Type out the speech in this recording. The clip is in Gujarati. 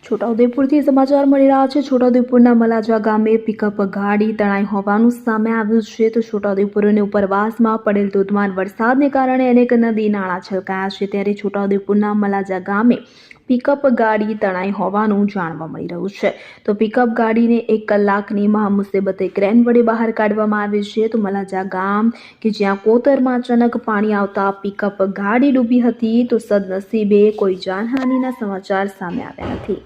છોટાઉદેપુરથી સમાચાર મળી રહ્યા છે। છોટાઉદેપુરના મલાજા ગામે પિકઅપ ગાડી તણાઈ હોવાનું સામે આવ્યું છે। તો છોટાઉદેપુર અને ઉપરવાસમાં પડેલ ધોધમાર વરસાદને કારણે અનેક નદી નાળા છલકાયા છે। ત્યારે છોટાઉદેપુરના મલાજા ગામે પિકઅપ ગાડી તણાઈ હોવાનું જાણવા મળી રહ્યું છે। તો પિકઅપ ગાડીને 1 કલાકની મહામુસીબતે ક્રેન વડે બહાર કાઢવામાં આવી છે। તો મલાજા ગામ કે જ્યાં કોતરમાં અચાનક પાણી આવતા પિકઅપ ગાડી ડૂબી હતી, તો સદનસીબે કોઈ જાનહાનિના સમાચાર સામે આવ્યા નથી।